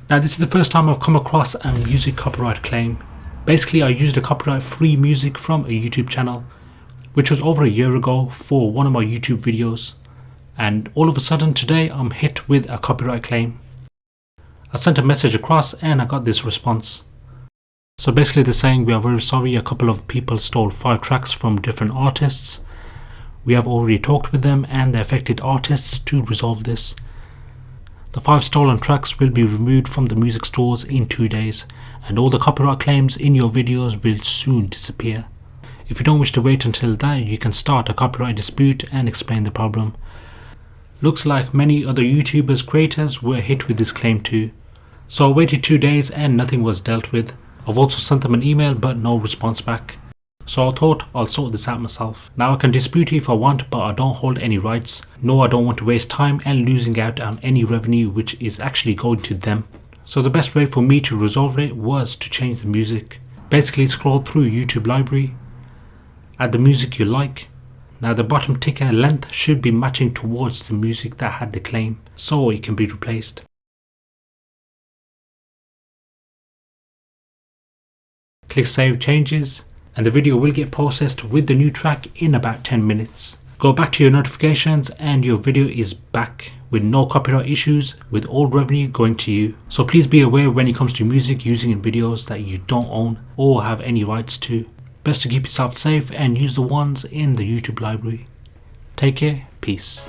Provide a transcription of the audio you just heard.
Now this is the first time I've come across a music copyright claim. Basically I used a copyright free music from a YouTube channel, which was over a year ago for one of my YouTube videos. And all of a sudden today I'm hit with a copyright claim. I sent a message across and I got this response. So basically they're saying, we are very sorry, a couple of people stole 5 tracks from different artists. We have already talked with them and the affected artists to resolve this. The 5 stolen tracks will be removed from the music stores in 2 days, and all the copyright claims in your videos will soon disappear. If you don't wish to wait until that, you can start a copyright dispute and explain the problem. Looks like many other YouTubers creators were hit with this claim too. So I waited 2 days and nothing was dealt with. I've also sent them an email but no response back. So I thought I'll sort this out myself. Now I can dispute it if I want, but I don't hold any rights. No, I don't want to waste time and losing out on any revenue which is actually going to them. So the best way for me to resolve it was to change the music. Basically scroll through YouTube library, add the music you like. Now the bottom ticker length should be matching towards the music that had the claim, so it can be replaced. Click Save Changes and the video will get processed with the new track in about 10 minutes. Go back to your notifications and your video is back with no copyright issues, with all revenue going to you. So please be aware when it comes to music using in videos that you don't own or have any rights to. Best to keep yourself safe and use the ones in the YouTube library. Take care, peace.